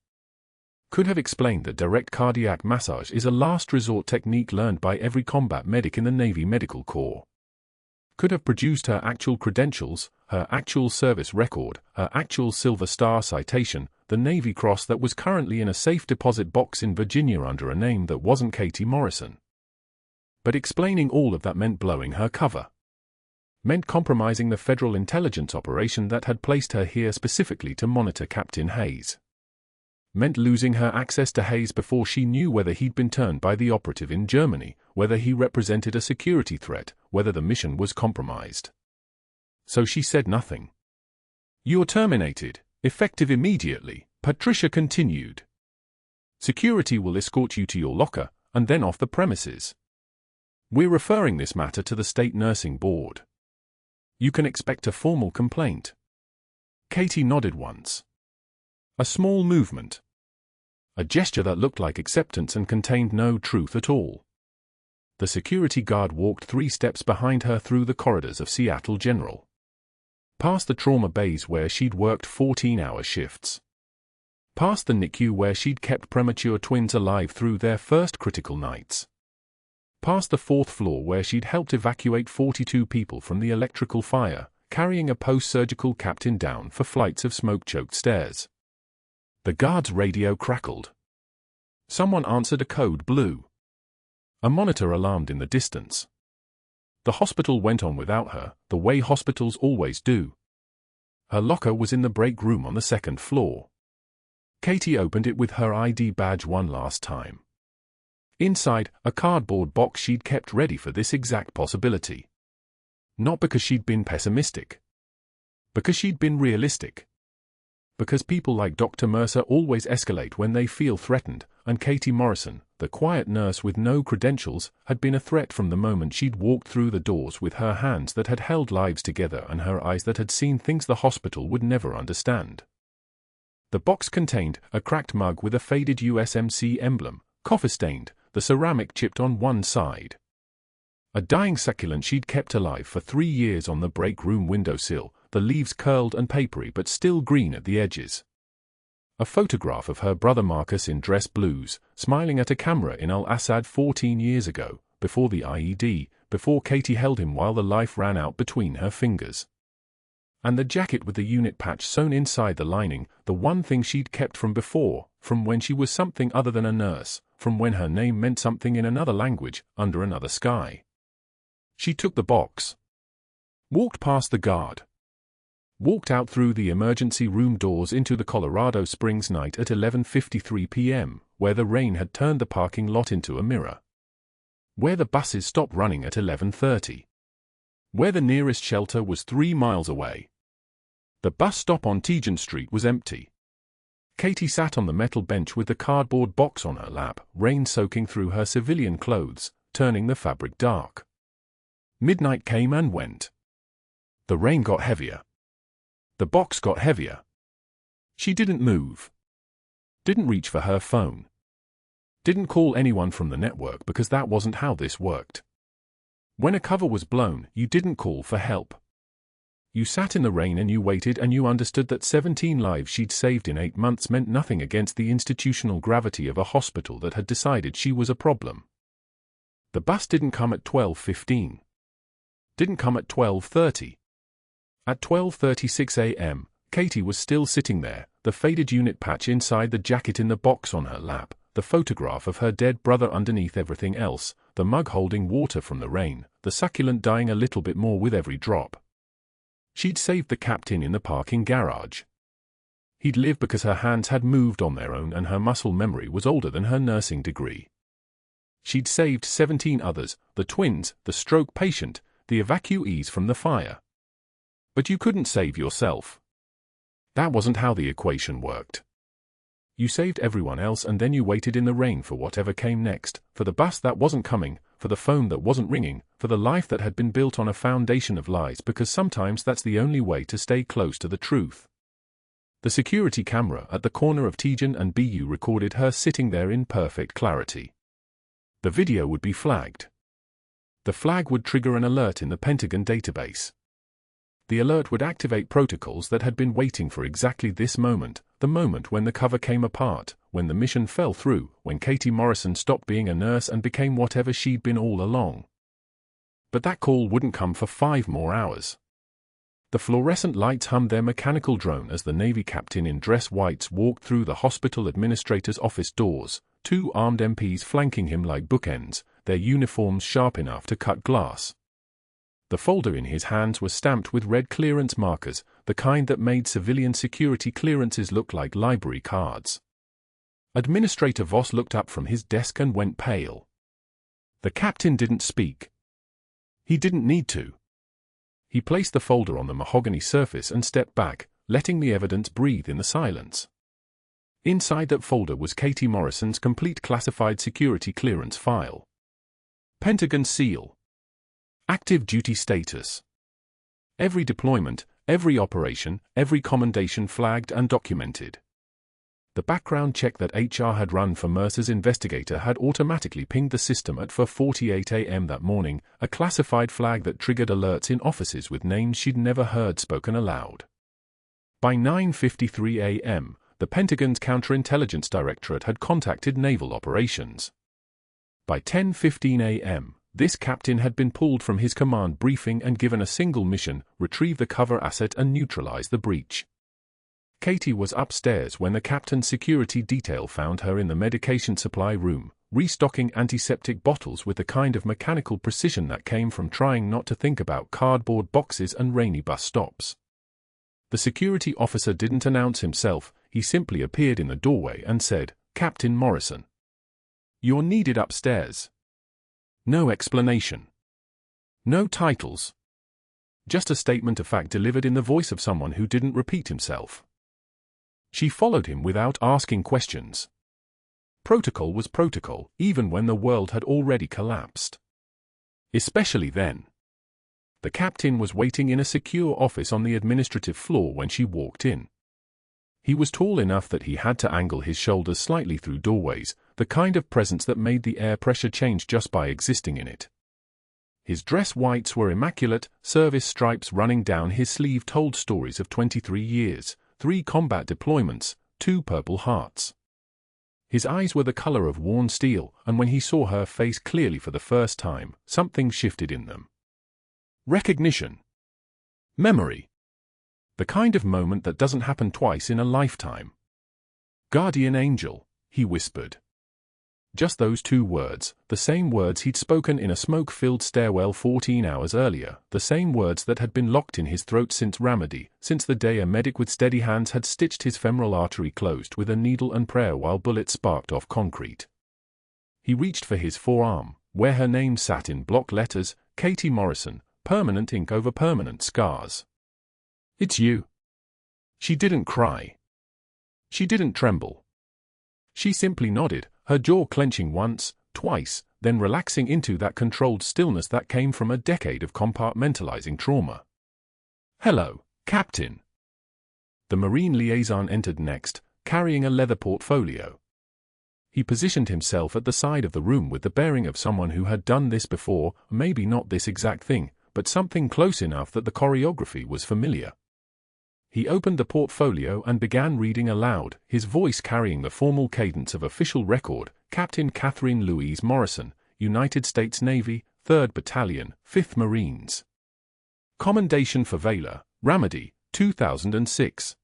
Could have explained that direct cardiac massage is a last resort technique learned by every combat medic in the Navy Medical Corps. Could have produced her actual credentials, her actual service record, her actual Silver Star citation, the Navy Cross that was currently in a safe deposit box in Virginia under a name that wasn't Katie Morrison. But explaining all of that meant blowing her cover. Meant compromising the federal intelligence operation that had placed her here specifically to monitor Captain Hayes. Meant losing her access to Hayes before she knew whether he'd been turned by the operative in Germany, whether he represented a security threat, whether the mission was compromised. So she said nothing. "You're terminated, effective immediately," Patricia continued. "Security will escort you to your locker, and then off the premises. We're referring this matter to the State Nursing Board. You can expect a formal complaint." Katie nodded once. A small movement. A gesture that looked like acceptance and contained no truth at all. The security guard walked 3 steps behind her through the corridors of Seattle General. Past the trauma bays where she'd worked 14-hour shifts. Past the NICU where she'd kept premature twins alive through their first critical nights. Past the 4th floor where she'd helped evacuate 42 people from the electrical fire, carrying a post-surgical captain down for flights of smoke-choked stairs. The guard's radio crackled. Someone answered a code blue. A monitor alarmed in the distance. The hospital went on without her, the way hospitals always do. Her locker was in the break room on the 2nd floor. Katie opened it with her ID badge one last time. Inside, a cardboard box she'd kept ready for this exact possibility. Not because she'd been pessimistic. Because she'd been realistic. Because people like Dr. Mercer always escalate when they feel threatened, and Katie Morrison, the quiet nurse with no credentials, had been a threat from the moment she'd walked through the doors, with her hands that had held lives together and her eyes that had seen things the hospital would never understand. The box contained a cracked mug with a faded USMC emblem, coffee-stained, the ceramic chipped on one side. A dying succulent she'd kept alive for 3 years on the break room windowsill, the leaves curled and papery but still green at the edges. A photograph of her brother Marcus in dress blues, smiling at a camera in Al-Assad 14 years ago, before the IED, before Katie held him while the life ran out between her fingers. And the jacket with the unit patch sewn inside the lining, the one thing she'd kept from before, from when she was something other than a nurse, from when her name meant something in another language, under another sky. She took the box. Walked past the guard. Walked out through the emergency room doors into the Colorado Springs night at 11:53 p.m., where the rain had turned the parking lot into a mirror. Where the buses stopped running at 11:30. Where the nearest shelter was 3 miles away. The bus stop on Tejan Street was empty. Katie sat on the metal bench with the cardboard box on her lap, rain soaking through her civilian clothes, turning the fabric dark. Midnight came and went. The rain got heavier. The box got heavier. She didn't move. Didn't reach for her phone. Didn't call anyone from the network because that wasn't how this worked. When a cover was blown, you didn't call for help. You sat in the rain and you waited, and you understood that 17 lives she'd saved in 8 months meant nothing against the institutional gravity of a hospital that had decided she was a problem. The bus didn't come at 12:15. Didn't come at 12:30. At 12:36 a.m., Katie was still sitting there, the faded unit patch inside the jacket in the box on her lap, the photograph of her dead brother underneath everything else, the mug holding water from the rain, the succulent dying a little bit more with every drop. She'd saved the captain in the parking garage. He'd lived because her hands had moved on their own and her muscle memory was older than her nursing degree. She'd saved 17 others, the twins, the stroke patient, the evacuees from the fire. But you couldn't save yourself. That wasn't how the equation worked. You saved everyone else and then you waited in the rain for whatever came next, for the bus that wasn't coming, for the phone that wasn't ringing, for the life that had been built on a foundation of lies, because sometimes that's the only way to stay close to the truth. The security camera at the corner of Tejan and BU recorded her sitting there in perfect clarity. The video would be flagged. The flag would trigger an alert in the Pentagon database. The alert would activate protocols that had been waiting for exactly this moment, the moment when the cover came apart, when the mission fell through, when Katie Morrison stopped being a nurse and became whatever she'd been all along. But that call wouldn't come for 5 more hours. The fluorescent lights hummed their mechanical drone as the Navy captain in dress whites walked through the hospital administrator's office doors, 2 armed MPs flanking him like bookends, their uniforms sharp enough to cut glass. The folder in his hands was stamped with red clearance markers, the kind that made civilian security clearances look like library cards. Administrator Voss looked up from his desk and went pale. The captain didn't speak. He didn't need to. He placed the folder on the mahogany surface and stepped back, letting the evidence breathe in the silence. Inside that folder was Katie Morrison's complete classified security clearance file. Pentagon seal. Active duty status. Every deployment, every operation, every commendation flagged and documented. The background check that HR had run for Mercer's investigator had automatically pinged the system at 4:48 a.m. that morning, a classified flag that triggered alerts in offices with names she'd never heard spoken aloud. By 9:53 a.m., the Pentagon's Counterintelligence Directorate had contacted Naval Operations. By 10:15 a.m., this captain had been pulled from his command briefing and given a single mission: retrieve the cover asset and neutralize the breach. Katie was upstairs when the captain's security detail found her in the medication supply room, restocking antiseptic bottles with the kind of mechanical precision that came from trying not to think about cardboard boxes and rainy bus stops. The security officer didn't announce himself, he simply appeared in the doorway and said, "Captain Morrison. You're needed upstairs." No explanation. No titles. Just a statement of fact delivered in the voice of someone who didn't repeat himself. She followed him without asking questions. Protocol was protocol, even when the world had already collapsed. Especially then. The captain was waiting in a secure office on the administrative floor when she walked in. He was tall enough that he had to angle his shoulders slightly through doorways, the kind of presence that made the air pressure change just by existing in it. His dress whites were immaculate, service stripes running down his sleeve told stories of 23 years, 3 combat deployments, 2 Purple Hearts. His eyes were the color of worn steel, and when he saw her face clearly for the first time, something shifted in them. Recognition. Memory. The kind of moment that doesn't happen twice in a lifetime. Guardian angel, he whispered. Just those 2 words, the same words he'd spoken in a smoke-filled stairwell 14 hours earlier, the same words that had been locked in his throat since Ramadi, since the day a medic with steady hands had stitched his femoral artery closed with a needle and prayer while bullets sparked off concrete. He reached for his forearm, where her name sat in block letters, Katie Morrison, permanent ink over permanent scars. "It's you." She didn't cry. She didn't tremble. She simply nodded, her jaw clenching once, twice, then relaxing into that controlled stillness that came from a decade of compartmentalizing trauma. "Hello, Captain." The Marine liaison entered next, carrying a leather portfolio. He positioned himself at the side of the room with the bearing of someone who had done this before, maybe not this exact thing, but something close enough that the choreography was familiar. He opened the portfolio and began reading aloud, his voice carrying the formal cadence of official record. Captain Catherine Louise Morrison, United States Navy, 3rd Battalion, 5th Marines. Commendation for Valor, Ramadi, 2006.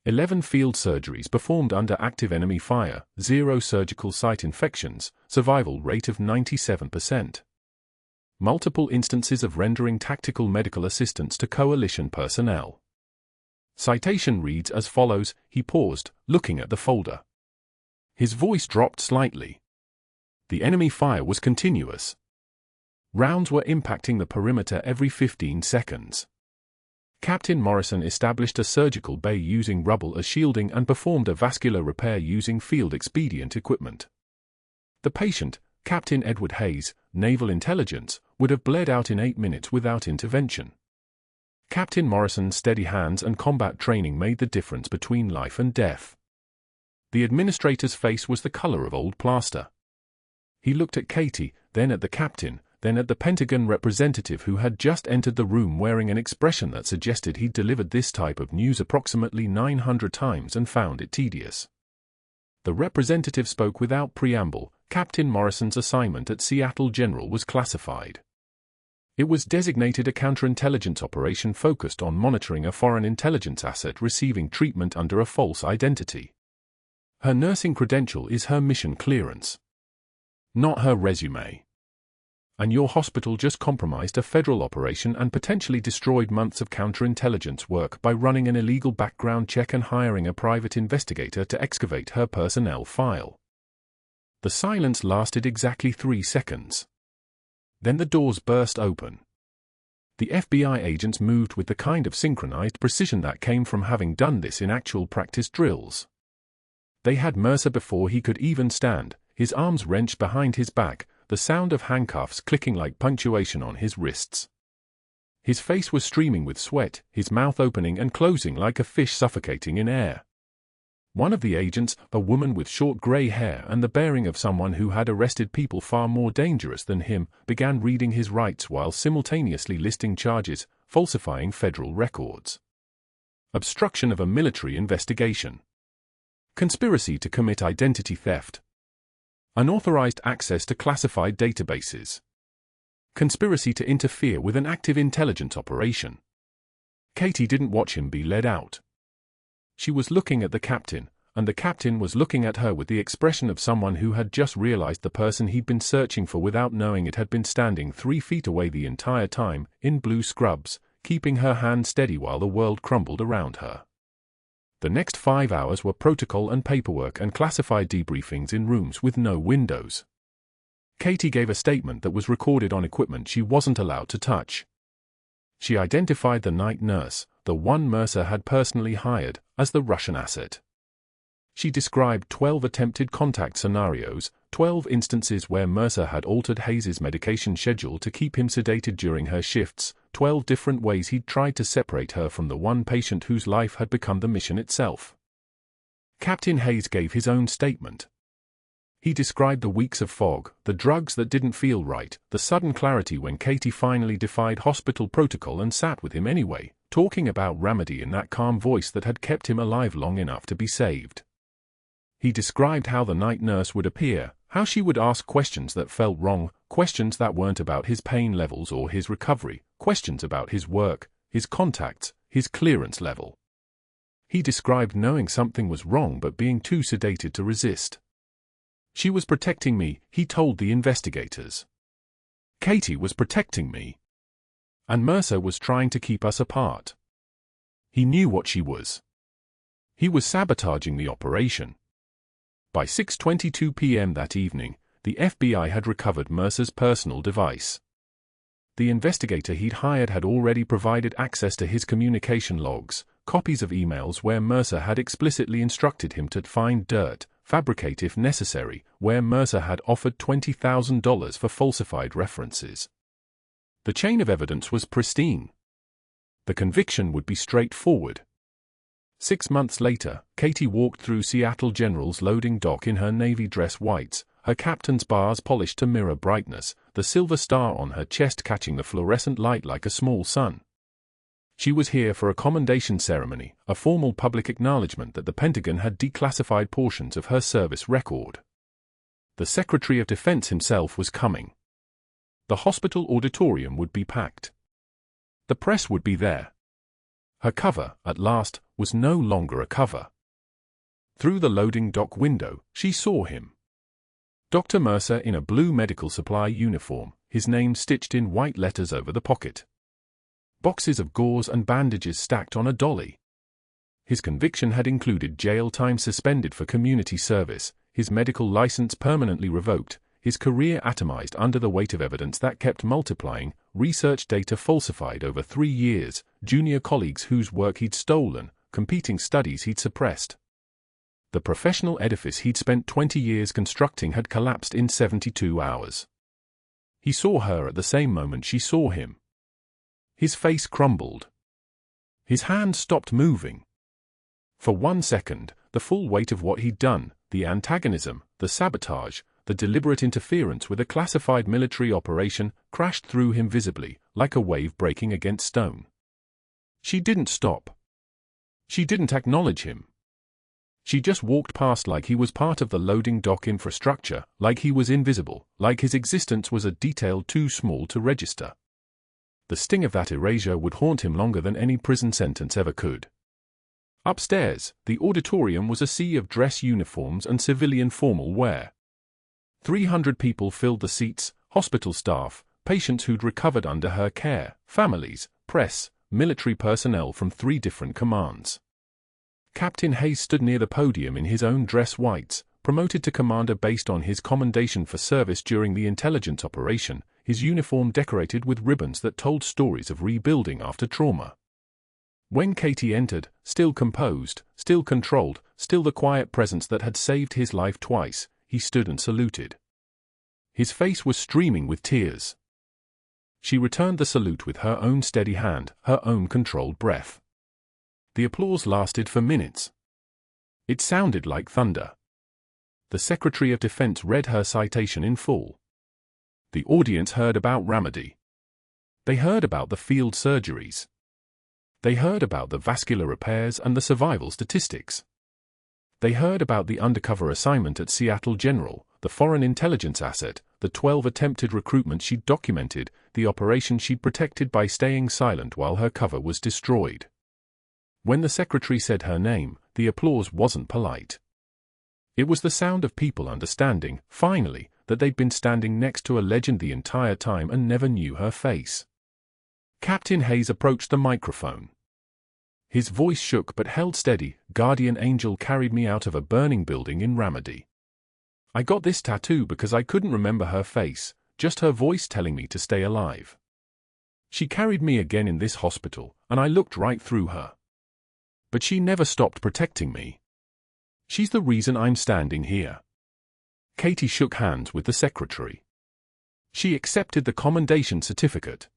11 field surgeries performed under active enemy fire, 0 surgical site infections, survival rate of 97%. Multiple instances of rendering tactical medical assistance to coalition personnel. Citation reads as follows. He paused, looking at the folder. His voice dropped slightly. The enemy fire was continuous. Rounds were impacting the perimeter every 15 seconds. Captain Morrison established a surgical bay using rubble as shielding and performed a vascular repair using field expedient equipment. The patient, Captain Edward Hayes, Naval Intelligence, would have bled out in 8 minutes without intervention. Captain Morrison's steady hands and combat training made the difference between life and death. The administrator's face was the color of old plaster. He looked at Katie, then at the captain, then at the Pentagon representative who had just entered the room wearing an expression that suggested he'd delivered this type of news approximately 900 times and found it tedious. The representative spoke without preamble. Captain Morrison's assignment at Seattle General was classified. It was designated a counterintelligence operation focused on monitoring a foreign intelligence asset receiving treatment under a false identity. Her nursing credential is her mission clearance, not her resume. And your hospital just compromised a federal operation and potentially destroyed months of counterintelligence work by running an illegal background check and hiring a private investigator to excavate her personnel file. The silence lasted exactly 3 seconds. Then the doors burst open. The FBI agents moved with the kind of synchronized precision that came from having done this in actual practice drills. They had Mercer before he could even stand, his arms wrenched behind his back, the sound of handcuffs clicking like punctuation on his wrists. His face was streaming with sweat, his mouth opening and closing like a fish suffocating in air. One of the agents, a woman with short gray hair and the bearing of someone who had arrested people far more dangerous than him, began reading his rights while simultaneously listing charges, falsifying federal records. Obstruction of a military investigation. Conspiracy to commit identity theft. Unauthorized access to classified databases. Conspiracy to interfere with an active intelligence operation. Katie didn't watch him be led out. She was looking at the captain, and the captain was looking at her with the expression of someone who had just realized the person he'd been searching for without knowing it had been standing 3 feet away the entire time, in blue scrubs, keeping her hand steady while the world crumbled around her. The next 5 hours were protocol and paperwork and classified debriefings in rooms with no windows. Katie gave a statement that was recorded on equipment she wasn't allowed to touch. She identified the night nurse, the one Mercer had personally hired, as the Russian asset. She described 12 attempted contact scenarios, 12 instances where Mercer had altered Hayes's medication schedule to keep him sedated during her shifts, 12 different ways he'd tried to separate her from the one patient whose life had become the mission itself. Captain Hayes gave his own statement. He described the weeks of fog, the drugs that didn't feel right, the sudden clarity when Katie finally defied hospital protocol and sat with him anyway, talking about remedy in that calm voice that had kept him alive long enough to be saved. He described how the night nurse would appear, how she would ask questions that felt wrong, questions that weren't about his pain levels or his recovery, questions about his work, his contacts, his clearance level. He described knowing something was wrong but being too sedated to resist. She was protecting me, he told the investigators. Katie was protecting me. And Mercer was trying to keep us apart. He knew what she was. He was sabotaging the operation. By 6:22 p.m. that evening, the FBI had recovered Mercer's personal device. The investigator he'd hired had already provided access to his communication logs, copies of emails where Mercer had explicitly instructed him to find dirt, fabricate if necessary, where Mercer had offered $20,000 for falsified references. The chain of evidence was pristine. The conviction would be straightforward. 6 months later, Katie walked through Seattle General's loading dock in her navy dress whites, her captain's bars polished to mirror brightness, the silver star on her chest catching the fluorescent light like a small sun. She was here for a commendation ceremony, a formal public acknowledgement that the Pentagon had declassified portions of her service record. The Secretary of Defense himself was coming. The hospital auditorium would be packed. The press would be there. Her cover, at last, was no longer a cover. Through the loading dock window, she saw him. Dr. Mercer in a blue medical supply uniform, his name stitched in white letters over the pocket. Boxes of gauze and bandages stacked on a dolly. His conviction had included jail time suspended for community service, his medical license permanently revoked, his career atomized under the weight of evidence that kept multiplying, research data falsified over 3 years, junior colleagues whose work he'd stolen, competing studies he'd suppressed. The professional edifice he'd spent 20 years constructing had collapsed in 72 hours. He saw her at the same moment she saw him. His face crumbled. His hand stopped moving. For 1 second, the full weight of what he'd done, the antagonism, the sabotage, the deliberate interference with a classified military operation, crashed through him visibly, like a wave breaking against stone. She didn't stop. She didn't acknowledge him. She just walked past like he was part of the loading dock infrastructure, like he was invisible, like his existence was a detail too small to register. The sting of that erasure would haunt him longer than any prison sentence ever could. Upstairs, the auditorium was a sea of dress uniforms and civilian formal wear. 300 people filled the seats, hospital staff, patients who'd recovered under her care, families, press, military personnel from 3 different commands. Captain Hayes stood near the podium in his own dress whites, promoted to commander based on his commendation for service during the intelligence operation, his uniform decorated with ribbons that told stories of rebuilding after trauma. When Katie entered, still composed, still controlled, still the quiet presence that had saved his life twice, he stood and saluted. His face was streaming with tears. She returned the salute with her own steady hand, her own controlled breath. The applause lasted for minutes. It sounded like thunder. The Secretary of Defense read her citation in full. The audience heard about remedy. They heard about the field surgeries. They heard about the vascular repairs and the survival statistics. They heard about the undercover assignment at Seattle General, the foreign intelligence asset, the 12 attempted recruitments she'd documented, the operation she'd protected by staying silent while her cover was destroyed. When the secretary said her name, the applause wasn't polite. It was the sound of people understanding, finally, that they'd been standing next to a legend the entire time and never knew her face. Captain Hayes approached the microphone. His voice shook but held steady. Guardian angel carried me out of a burning building in Ramadi. I got this tattoo because I couldn't remember her face, just her voice telling me to stay alive. She carried me again in this hospital, and I looked right through her. But she never stopped protecting me. She's the reason I'm standing here. Katie shook hands with the secretary. She accepted the commendation certificate.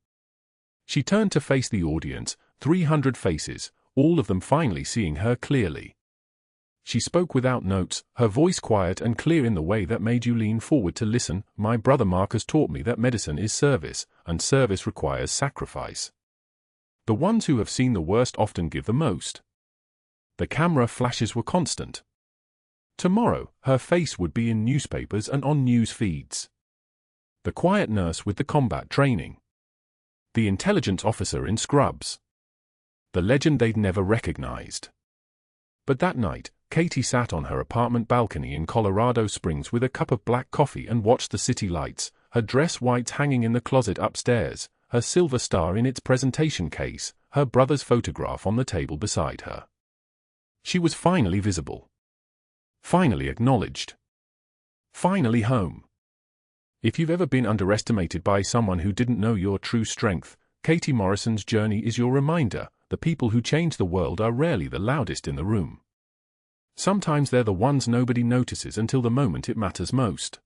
She turned to face the audience, 300 faces, all of them finally seeing her clearly. She spoke without notes, her voice quiet and clear in the way that made you lean forward to listen. My brother Marcus taught me that medicine is service, and service requires sacrifice. The ones who have seen the worst often give the most. The camera flashes were constant. Tomorrow, her face would be in newspapers and on news feeds. The quiet nurse with the combat training. The intelligence officer in scrubs. The legend they'd never recognized. But that night, Katie sat on her apartment balcony in Colorado Springs with a cup of black coffee and watched the city lights, her dress whites hanging in the closet upstairs, her silver star in its presentation case, her brother's photograph on the table beside her. She was finally visible. Finally acknowledged. Finally home. If you've ever been underestimated by someone who didn't know your true strength, Katie Morrison's journey is your reminder. The people who change the world are rarely the loudest in the room. Sometimes they're the ones nobody notices until the moment it matters most.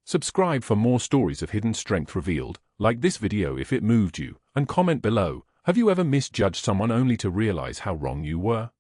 Subscribe for more stories of hidden strength revealed, like this video if it moved you, and comment below, have you ever misjudged someone only to realize how wrong you were?